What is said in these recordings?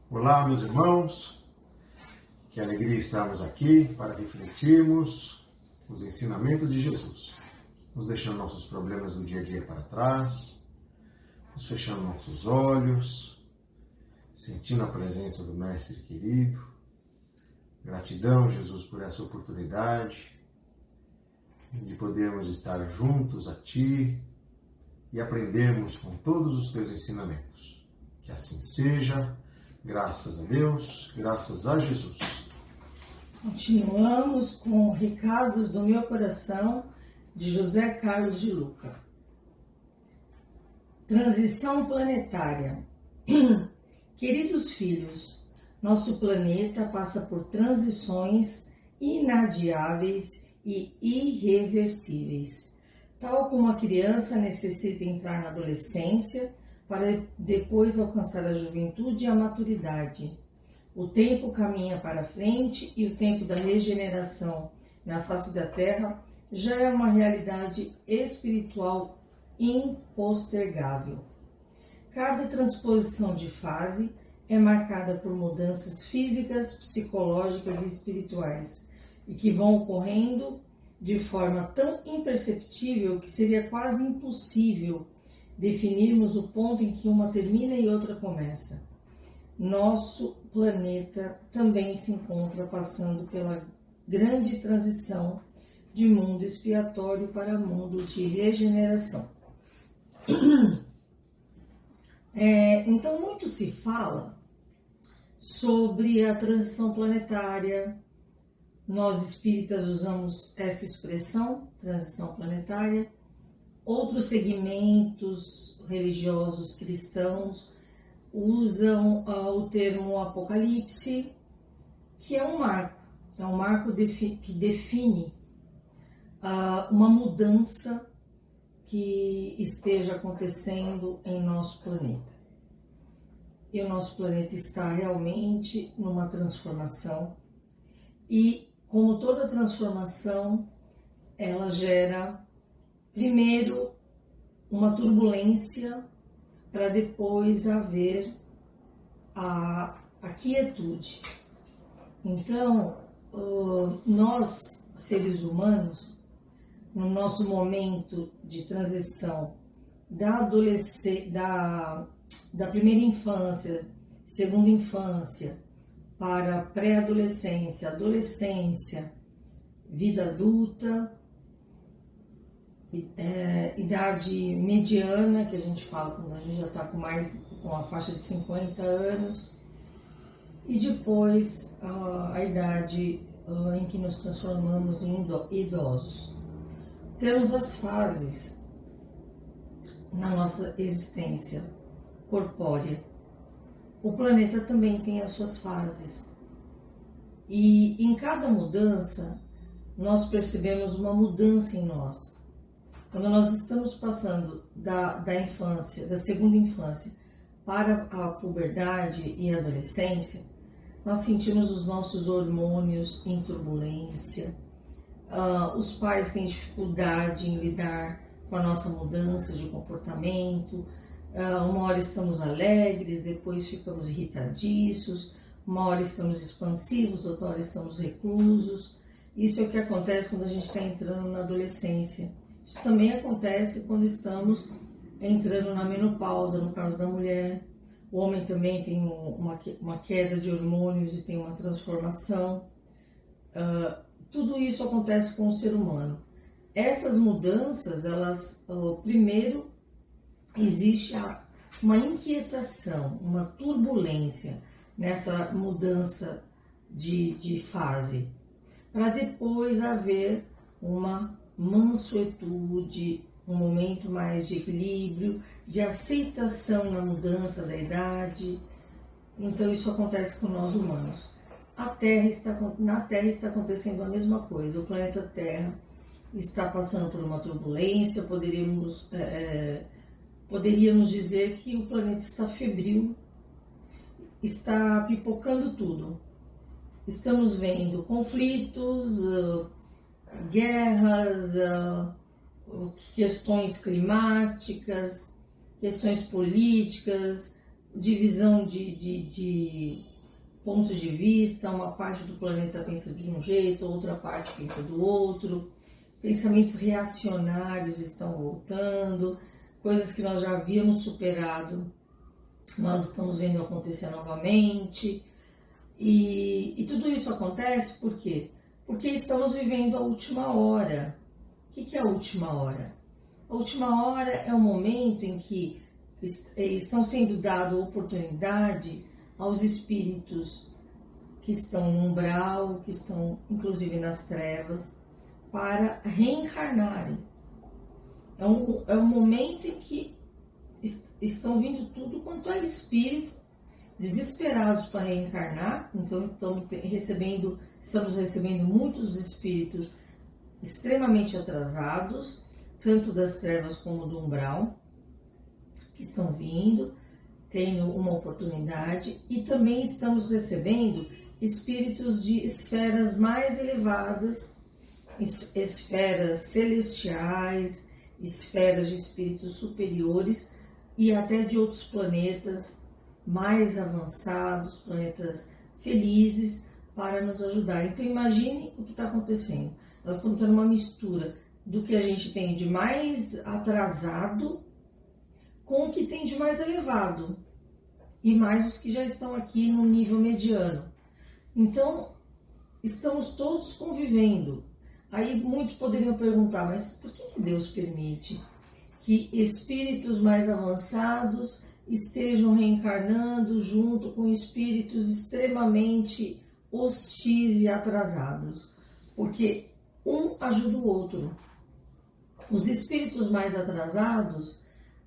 Olá, meus irmãos, que alegria estarmos aqui para refletirmos os ensinamentos de Jesus, nos deixando nossos problemas do dia a dia para trás, nos fechando nossos olhos, sentindo a presença do Mestre querido. Gratidão, Jesus, por essa oportunidade de podermos estar juntos a Ti e aprendermos com todos os Teus ensinamentos. Que assim seja. Graças a Deus, graças a Jesus. Continuamos com Recados do Meu Coração, de José Carlos de Luca. Transição planetária. Queridos filhos, nosso planeta passa por transições inadiáveis e irreversíveis. Tal como a criança necessita entrar na adolescência, para depois alcançar a juventude e a maturidade. O tempo caminha para frente e o tempo da regeneração na face da Terra já é uma realidade espiritual impostergável. Cada transposição de fase é marcada por mudanças físicas, psicológicas e espirituais, e que vão ocorrendo de forma tão imperceptível que seria quase impossível definirmos o ponto em que uma termina e outra começa. Nosso planeta também se encontra passando pela grande transição de mundo expiatório para mundo de regeneração. Então, muito se fala sobre a transição planetária. Nós espíritas usamos essa expressão, transição planetária. Outros segmentos religiosos cristãos usam o termo apocalipse, que é um marco que define uma mudança que esteja acontecendo em nosso planeta. E o nosso planeta está realmente numa transformação e, como toda transformação, ela gera primeiro uma turbulência para depois haver a quietude. Então, nós, seres humanos, no nosso momento de transição da primeira infância, segunda infância, para pré-adolescência, adolescência, vida adulta, idade mediana, que a gente fala quando a gente já está com a faixa de 50 anos, e depois a idade em que nos transformamos em idosos. Temos as fases na nossa existência corpórea. O planeta também tem as suas fases. E em cada mudança, nós percebemos uma mudança em nós. Quando nós estamos passando da infância, da segunda infância, para a puberdade e a adolescência, nós sentimos os nossos hormônios em turbulência. Os pais têm dificuldade em lidar com a nossa mudança de comportamento. Uma hora estamos alegres, depois ficamos irritadiços, uma hora estamos expansivos, outra hora estamos reclusos. Isso é o que acontece quando a gente está entrando na adolescência. Isso também acontece quando estamos entrando na menopausa, no caso da mulher. O homem também tem uma queda de hormônios e tem uma transformação. Tudo isso acontece com o ser humano. Essas mudanças, primeiro, existe uma inquietação, uma turbulência nessa mudança de fase, para depois haver uma mansuetude, um momento mais de equilíbrio, de aceitação na mudança da idade. Então isso acontece com nós humanos. Na Terra está acontecendo a mesma coisa. O planeta Terra está passando por uma turbulência. Poderíamos dizer que o planeta está febril, está pipocando tudo. Estamos vendo conflitos, guerras, questões climáticas, questões políticas, divisão de pontos de vista, uma parte do planeta pensa de um jeito, outra parte pensa do outro, pensamentos reacionários estão voltando, coisas que nós já havíamos superado, nós estamos vendo acontecer novamente, e tudo isso acontece por quê? Porque estamos vivendo a última hora. O que é a última hora? A última hora é o momento em que estão sendo dadas oportunidade aos espíritos que estão no umbral, que estão inclusive nas trevas, para reencarnarem. É um momento em que estão vindo tudo quanto é espírito, desesperados para reencarnar. Então estamos recebendo muitos espíritos extremamente atrasados, tanto das trevas como do umbral, que estão vindo, tendo uma oportunidade, e também estamos recebendo espíritos de esferas mais elevadas, esferas celestiais, esferas de espíritos superiores e até de outros planetas mais avançados, planetas felizes, para nos ajudar. Então imagine o que está acontecendo. Nós estamos tendo uma mistura do que a gente tem de mais atrasado com o que tem de mais elevado, e mais os que já estão aqui no nível mediano. Então, estamos todos convivendo. Aí muitos poderiam perguntar, mas por que Deus permite que espíritos mais avançados estejam reencarnando junto com espíritos extremamente hostis e atrasados? Porque um ajuda o outro. Os espíritos mais atrasados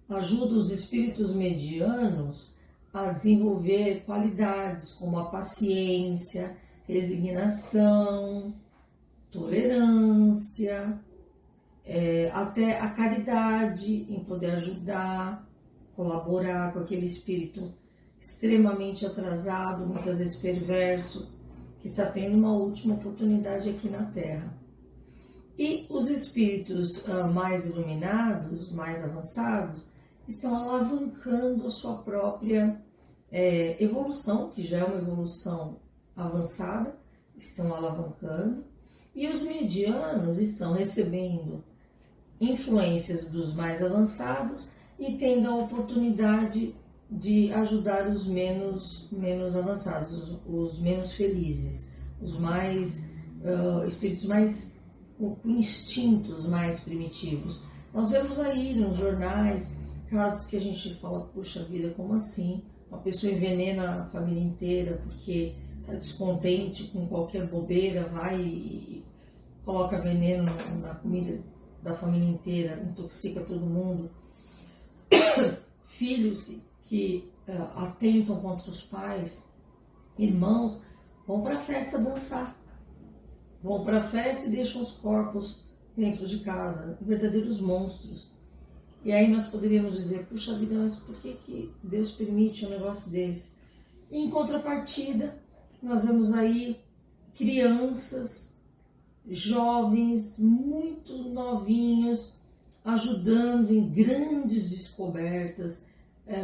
ajudam os espíritos medianos a desenvolver qualidades como a paciência, resignação, tolerância, até a caridade, em poder ajudar, colaborar com aquele espírito extremamente atrasado, muitas vezes perverso, que está tendo uma última oportunidade aqui na Terra. E os espíritos mais iluminados, mais avançados, estão alavancando a sua própria evolução, que já é uma evolução avançada, estão alavancando, e os medianos estão recebendo influências dos mais avançados e tendo a oportunidade de ajudar os menos avançados, os menos felizes, os mais espíritos mais com instintos mais primitivos. Nós vemos aí nos jornais casos que a gente fala, puxa vida, como assim? Uma pessoa envenena a família inteira porque está descontente com qualquer bobeira, vai e coloca veneno na comida da família inteira, intoxica todo mundo. Filhos que atentam contra os pais, irmãos, vão para a festa dançar. Vão para a festa e deixam os corpos dentro de casa, verdadeiros monstros. E aí nós poderíamos dizer, puxa vida, mas por que Deus permite um negócio desse? E em contrapartida, nós vemos aí crianças, jovens, muito novinhos, ajudando em grandes descobertas,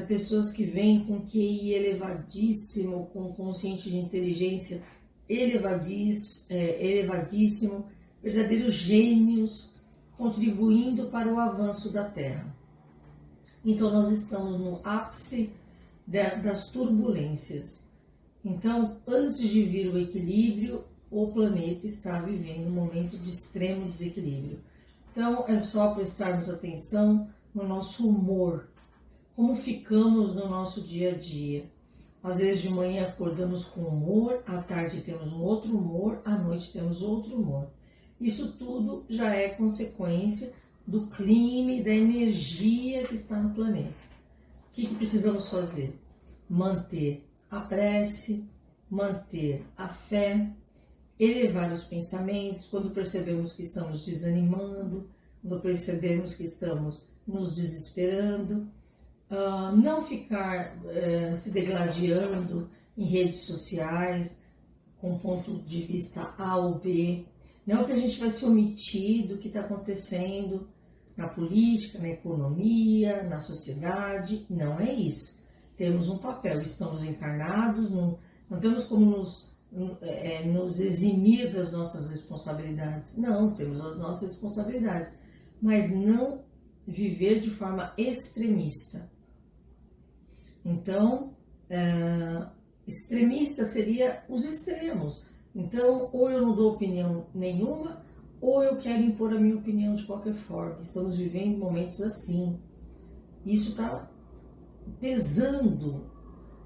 pessoas que vêm com QI elevadíssimo, com consciente de inteligência elevadíssimo, verdadeiros gênios, contribuindo para o avanço da Terra. Então nós estamos no ápice das turbulências. Então, antes de vir o equilíbrio, o planeta está vivendo um momento de extremo desequilíbrio. Então é só prestarmos atenção no nosso humor, como ficamos no nosso dia a dia. Às vezes de manhã acordamos com humor, à tarde temos um outro humor, à noite temos outro humor. Isso tudo já é consequência do clima e da energia que está no planeta. O que precisamos fazer? Manter a prece, manter a fé, elevar os pensamentos quando percebemos que estamos desanimando, quando percebemos que estamos nos desesperando, não ficar se degladiando em redes sociais com ponto de vista A ou B. Não que a gente vai se omitir do que está acontecendo na política, na economia, na sociedade, não é isso. temos um papel, estamos encarnados, não temos como nos eximir das nossas responsabilidades. Não, temos as nossas responsabilidades, mas não viver de forma extremista. Então, extremista seria os extremos. Então, ou eu não dou opinião nenhuma, ou eu quero impor a minha opinião de qualquer forma. Estamos vivendo momentos assim. Isso está pesando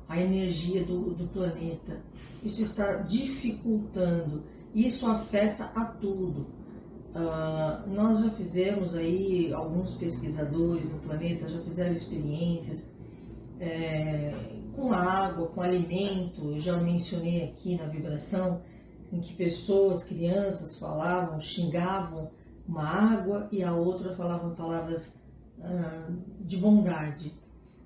a energia do planeta. Isso está dificultando. Isso afeta a tudo. Nós já fizemos aí, alguns pesquisadores no planeta já fizeram experiências com água, com alimento. Eu já mencionei aqui na vibração, em que pessoas, crianças falavam, xingavam uma água e a outra falavam palavras de bondade.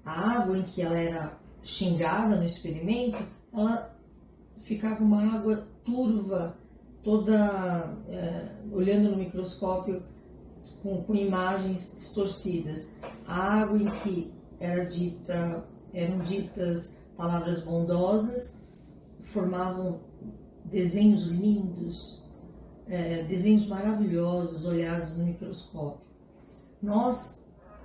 A água em que ela era xingada no experimento, ela ficava uma água turva, toda olhando no microscópio com imagens distorcidas. A água em que eram ditas palavras bondosas, formavam desenhos lindos, desenhos maravilhosos olhados no microscópio. Nós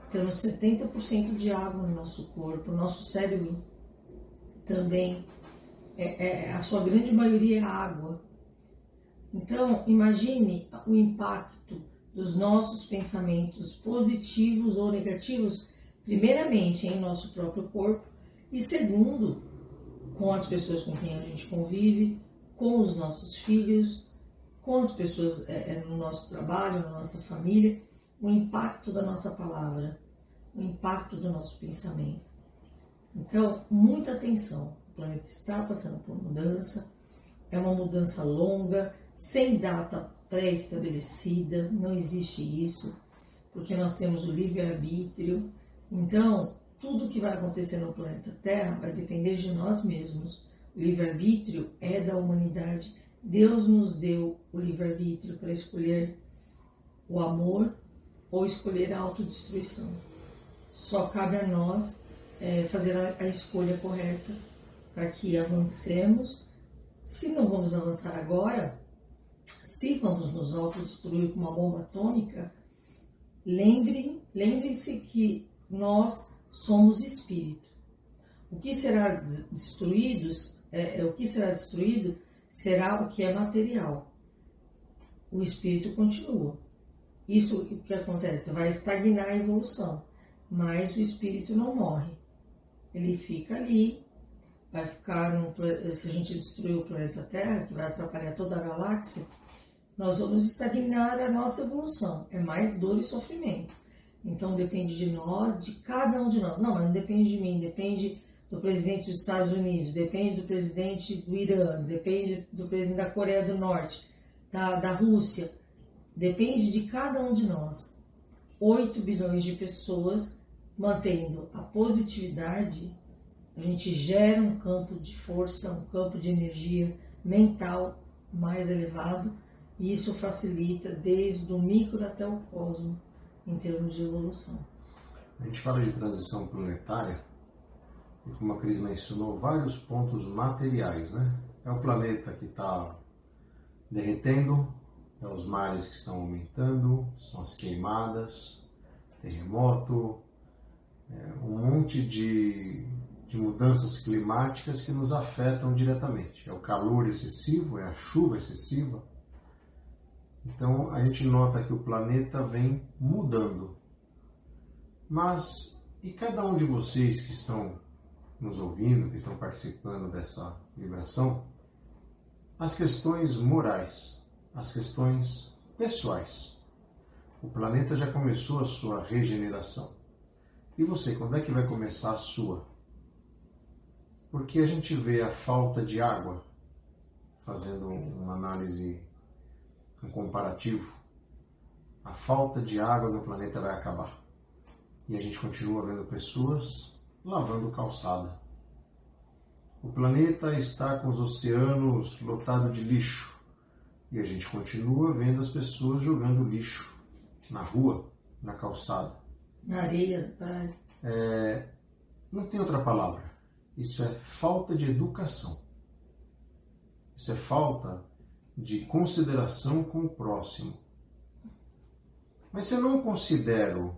temos 70% de água no nosso corpo, o nosso cérebro também, a sua grande maioria é água. Então, imagine o impacto dos nossos pensamentos positivos ou negativos, primeiramente em nosso próprio corpo e segundo, com as pessoas com quem a gente convive, com os nossos filhos, com as pessoas no nosso trabalho, na nossa família, o impacto da nossa palavra, o impacto do nosso pensamento. Então, muita atenção, o planeta está passando por mudança, é uma mudança longa, sem data pré-estabelecida, não existe isso, porque nós temos o livre-arbítrio. Então, tudo que vai acontecer no planeta Terra vai depender de nós mesmos. O livre-arbítrio é da humanidade. Deus nos deu o livre-arbítrio para escolher o amor ou escolher a autodestruição. Só cabe a nós fazer a escolha correta para que avancemos. Se não vamos avançar agora, se vamos nos autodestruir com uma bomba atômica, lembrem-se que nós somos espírito. O que será destruído será o que é material. O espírito continua. Isso o que acontece? Vai estagnar a evolução, mas o espírito não morre. Ele fica ali, vai ficar, se a gente destruir o planeta Terra, que vai atrapalhar toda a galáxia, nós vamos estagnar a nossa evolução. É mais dor e sofrimento. Então depende de nós, de cada um de nós. Não, mas não depende de mim, depende do presidente dos Estados Unidos, depende do presidente do Irã, depende do presidente da Coreia do Norte, da Rússia. Depende de cada um de nós. 8 bilhões de pessoas mantendo a positividade, a gente gera um campo de força, um campo de energia mental mais elevado, e isso facilita desde o micro até o cosmo, em termos de evolução. A gente fala de transição planetária, e como a Cris mencionou, vários pontos materiais, né? É o planeta que está derretendo, é os mares que estão aumentando, são as queimadas, terremoto, um monte de mudanças climáticas que nos afetam diretamente. É o calor excessivo, é a chuva excessiva. Então a gente nota que o planeta vem mudando. Mas e cada um de vocês que estão nos ouvindo, que estão participando dessa vibração, as questões morais, as questões pessoais. O planeta já começou a sua regeneração. E você, quando é que vai começar a sua? Porque a gente vê a falta de água, fazendo uma análise, um comparativo, a falta de água no planeta vai acabar. E a gente continua vendo pessoas lavando calçada. O planeta está com os oceanos lotados de lixo. E a gente continua vendo as pessoas jogando lixo na rua, na calçada. Na areia da praia. Não tem outra palavra. Isso é falta de educação. Isso é falta de consideração com o próximo. Mas se eu não considero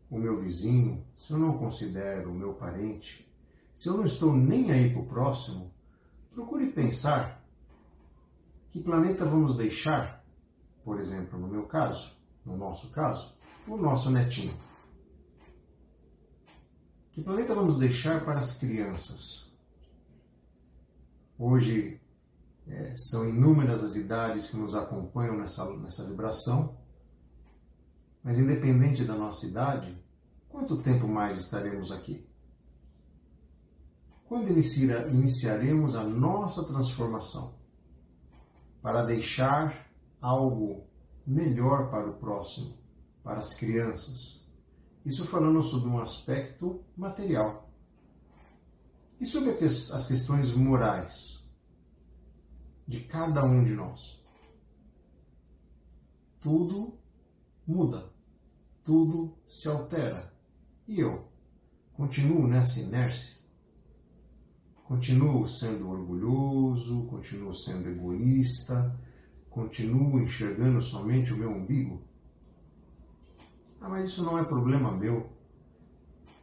o meu vizinho, se eu não considero o meu parente, se eu não estou nem aí para o próximo, procure pensar que planeta vamos deixar, por exemplo, no meu caso, no nosso caso, o nosso netinho. Que planeta vamos deixar para as crianças? Hoje são inúmeras as idades que nos acompanham nessa vibração, mas independente da nossa idade, quanto tempo mais estaremos aqui? Quando iniciaremos a nossa transformação para deixar algo melhor para o próximo, para as crianças? Isso falando sobre um aspecto material. E sobre as questões morais de cada um de nós? Tudo muda, tudo se altera. E eu continuo nessa inércia? Continuo sendo orgulhoso, continuo sendo egoísta, continuo enxergando somente o meu umbigo? Ah, mas isso não é problema meu.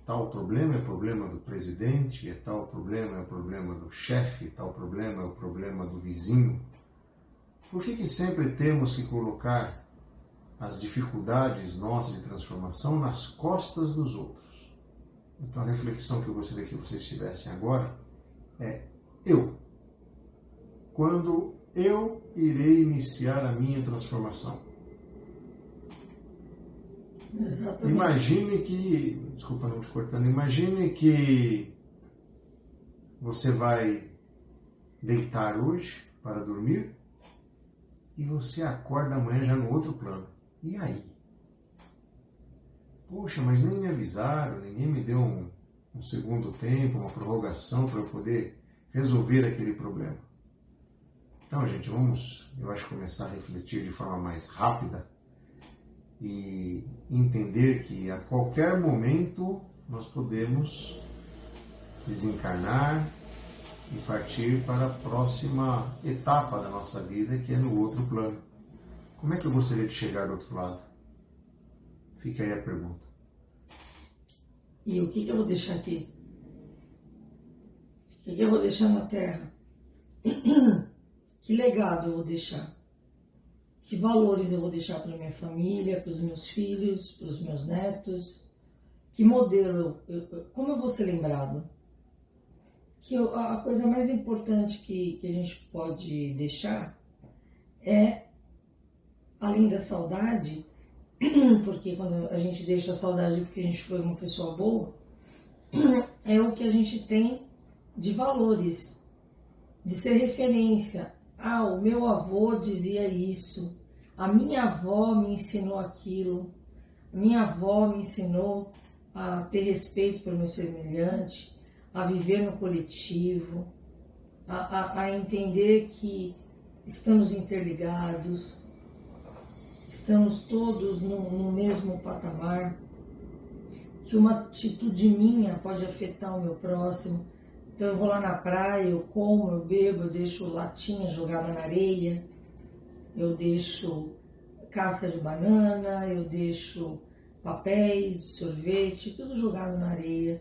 Tal problema é problema do presidente, tal problema é o problema do chefe, tal problema é o problema do vizinho. Por que sempre temos que colocar as dificuldades nossas de transformação nas costas dos outros? Então a reflexão que eu gostaria que vocês tivessem agora é eu. Quando eu irei iniciar a minha transformação? Exatamente. Imagine que, desculpa não te cortando, imagine que você vai deitar hoje para dormir e você acorda amanhã já no outro plano. E aí? Poxa, mas nem me avisaram, ninguém me deu um segundo tempo, uma prorrogação para eu poder resolver aquele problema. Então, gente, vamos, eu acho, começar a refletir de forma mais rápida e entender que a qualquer momento nós podemos desencarnar e partir para a próxima etapa da nossa vida, que é no outro plano. Como é que eu gostaria de chegar do outro lado? Fica aí a pergunta. E o que eu vou deixar aqui? O que eu vou deixar na Terra? Que legado eu vou deixar? Que valores eu vou deixar para minha família, para os meus filhos, para os meus netos? Que modelo, como eu vou ser lembrado? Que a coisa mais importante que a gente pode deixar é, além da saudade, porque quando a gente deixa a saudade porque a gente foi uma pessoa boa, é o que a gente tem de valores, de ser referência. Ah, o meu avô dizia isso, a minha avó me ensinou aquilo, a minha avó me ensinou a ter respeito pelo meu semelhante, a viver no coletivo, a entender que estamos interligados, estamos todos no mesmo patamar, que uma atitude minha pode afetar o meu próximo. Então eu vou lá na praia, eu como, eu bebo, eu deixo latinha jogada na areia, eu deixo casca de banana, eu deixo papéis de sorvete, tudo jogado na areia.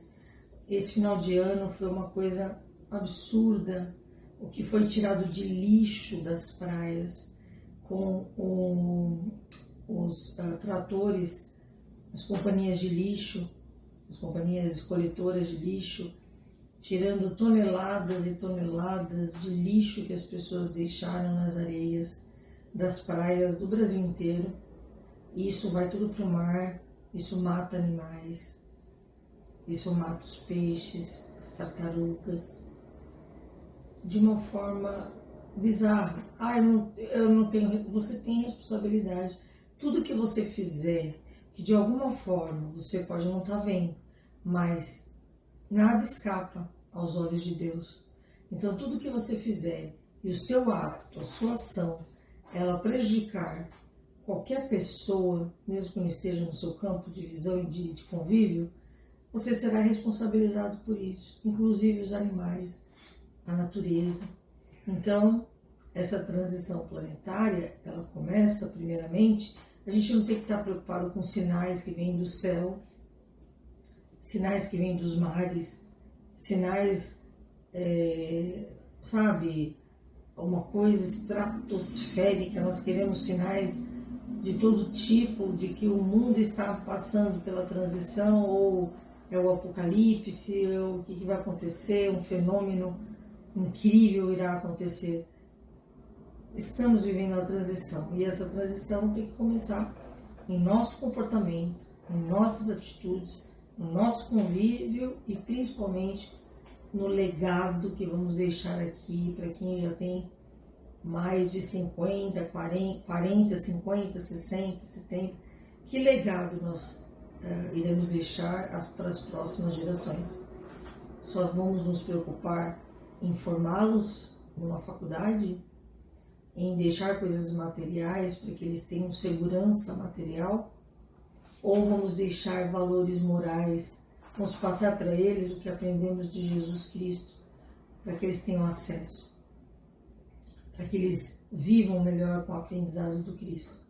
Esse final de ano foi uma coisa absurda, o que foi tirado de lixo das praias, com os tratores, as companhias de lixo, as companhias coletoras de lixo, tirando toneladas e toneladas de lixo que as pessoas deixaram nas areias das praias do Brasil inteiro. E isso vai tudo para o mar, isso mata animais, isso mata os peixes, as tartarugas, de uma forma bizarra. Ah, eu não tenho... Você tem responsabilidade. Tudo que você fizer, que de alguma forma você pode não estar vendo, mas nada escapa aos olhos de Deus. Então, tudo que você fizer e o seu ato, a sua ação, ela prejudicar qualquer pessoa, mesmo que não esteja no seu campo de visão e de convívio, você será responsabilizado por isso, inclusive os animais, a natureza. Então, essa transição planetária, ela começa primeiramente, a gente não tem que estar preocupado com sinais que vêm do céu, sinais que vêm dos mares, sinais, sabe, uma coisa estratosférica. Nós queremos sinais de todo tipo, de que o mundo está passando pela transição, ou é o apocalipse, ou o que vai acontecer, um fenômeno incrível irá acontecer. Estamos vivendo a transição, e essa transição tem que começar em nosso comportamento, em nossas atitudes, no nosso convívio e principalmente no legado que vamos deixar aqui para quem já tem mais de 50, 40, 50, 60, 70. Que legado nós iremos deixar para as próximas gerações? Só vamos nos preocupar em formá-los numa faculdade, em deixar coisas materiais para que eles tenham segurança material? Ou vamos deixar valores morais, vamos passar para eles o que aprendemos de Jesus Cristo, para que eles tenham acesso, para que eles vivam melhor com o aprendizado do Cristo?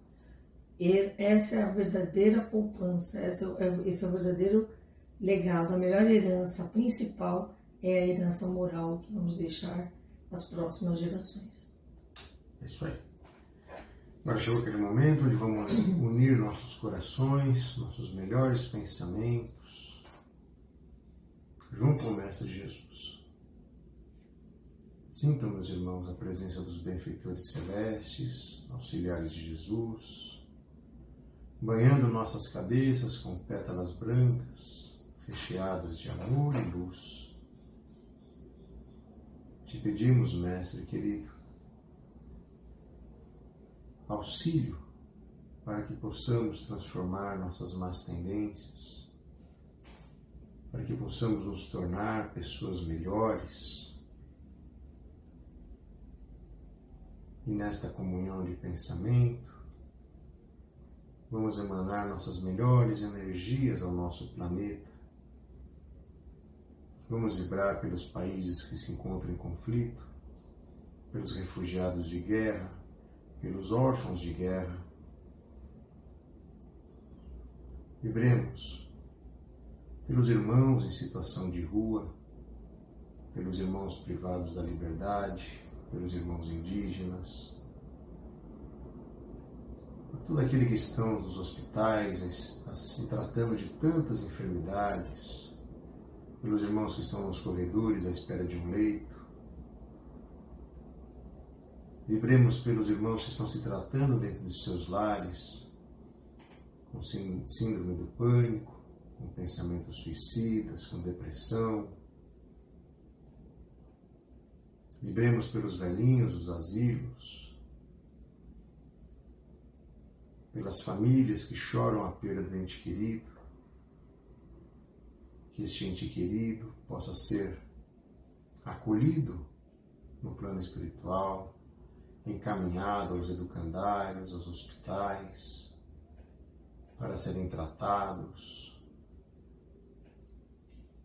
Essa é a verdadeira poupança, esse é o verdadeiro legado, a melhor herança, a principal é a herança moral que vamos deixar às próximas gerações. É isso aí. Agora chegou aquele momento onde vamos unir nossos corações, nossos melhores pensamentos, junto ao Mestre Jesus. Sintam, meus irmãos, a presença dos benfeitores celestes, auxiliares de Jesus, banhando nossas cabeças com pétalas brancas, recheadas de amor e luz. Te pedimos, Mestre querido, auxílio para que possamos transformar nossas más tendências, para que possamos nos tornar pessoas melhores. E nesta comunhão de pensamento, vamos emanar nossas melhores energias ao nosso planeta. Vamos vibrar pelos países que se encontram em conflito, pelos refugiados de guerra, pelos órfãos de guerra. Vibremos pelos irmãos em situação de rua, pelos irmãos privados da liberdade, pelos irmãos indígenas, por todo aquele que estão nos hospitais se tratando de tantas enfermidades, pelos irmãos que estão nos corredores à espera de um leito. Vibremos pelos irmãos que estão se tratando dentro de seus lares, com síndrome do pânico, com pensamentos suicidas, com depressão. Vibremos pelos velhinhos dos asilos, pelas famílias que choram a perda do ente querido, que este ente querido possa ser acolhido no plano espiritual, encaminhado aos educandários, aos hospitais, para serem tratados,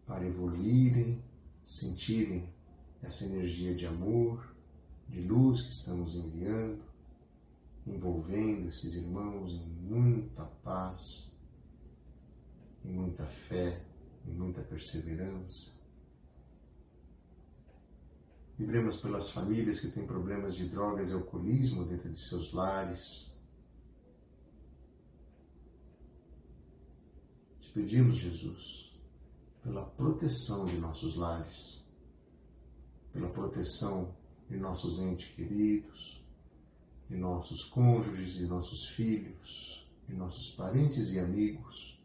para evoluírem, sentirem essa energia de amor, de luz que estamos enviando, envolvendo esses irmãos em muita paz, em muita fé, em muita perseverança. Vibremos pelas famílias que têm problemas de drogas e alcoolismo dentro de seus lares. Te pedimos, Jesus, pela proteção de nossos lares, pela proteção de nossos entes queridos, de nossos cônjuges, de nossos filhos, de nossos parentes e amigos.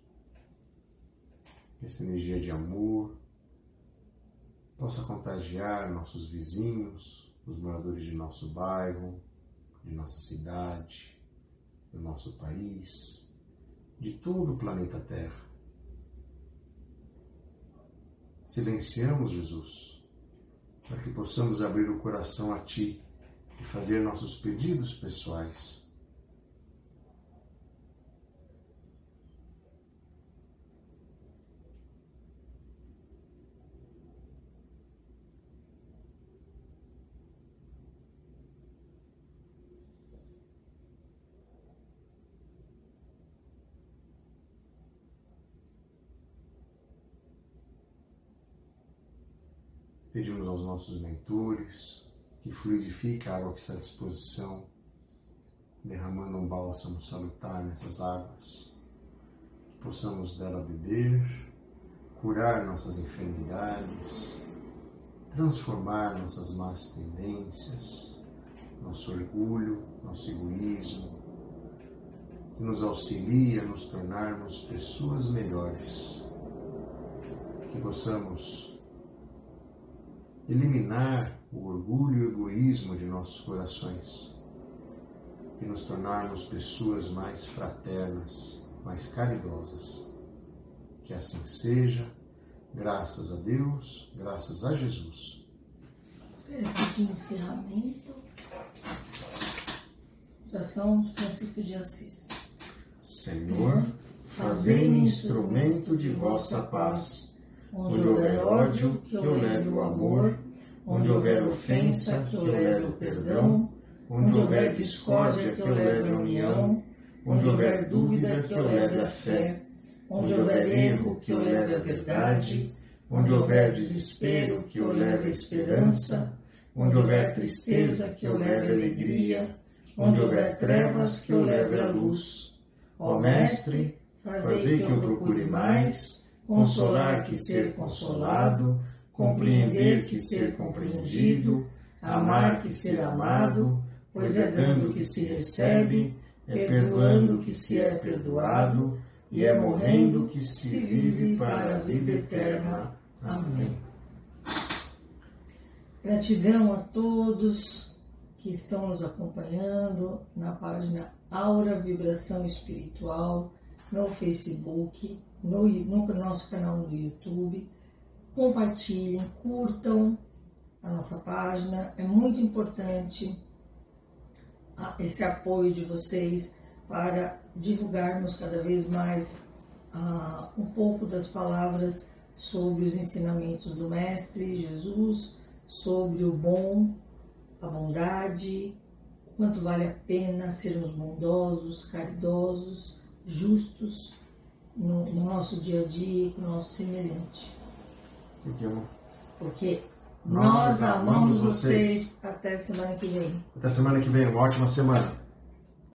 Que essa energia de amor possa contagiar nossos vizinhos, os moradores de nosso bairro, de nossa cidade, do nosso país, de todo o planeta Terra. Silenciamos, Jesus, para que possamos abrir o coração a Ti e fazer nossos pedidos pessoais. Pedimos aos nossos mentores que fluidifique a água que está à disposição, derramando um bálsamo salutar nessas águas, que possamos dela beber, curar nossas enfermidades, transformar nossas más tendências, nosso orgulho, nosso egoísmo, que nos auxilie a nos tornarmos pessoas melhores, que possamos eliminar o orgulho e o egoísmo de nossos corações e nos tornarmos pessoas mais fraternas, mais caridosas. Que assim seja, graças a Deus, graças a Jesus. Prece de encerramento da São Francisco de Assis. Senhor, fazei-me instrumento de vossa paz. Onde houver ódio, que eu leve o amor. Onde houver ofensa, que eu leve o perdão. Onde houver discórdia, que eu leve a união. Onde houver dúvida, que eu leve a fé. Onde houver erro, que eu leve a verdade. Onde houver desespero, que eu leve a esperança. Onde houver tristeza, que eu leve a alegria. Onde houver trevas, que eu leve a luz. Ó Mestre, fazei que eu procure mais consolar que ser consolado, compreender que ser compreendido, amar que ser amado, pois é dando que se recebe, é perdoando que se é perdoado, e é morrendo que se vive para a vida eterna. Amém. Gratidão a todos que estão nos acompanhando na página Aura Vibração Espiritual, no Facebook, no nosso canal no YouTube. Compartilhem, curtam a nossa página. É muito importante esse apoio de vocês para divulgarmos cada vez mais um pouco das palavras sobre os ensinamentos do Mestre Jesus, sobre o bom, a bondade, o quanto vale a pena sermos bondosos, caridosos, justos no nosso dia a dia e com o nosso semelhante. Porque nós amamos vocês. Até semana que vem. Até semana que vem. Uma ótima semana.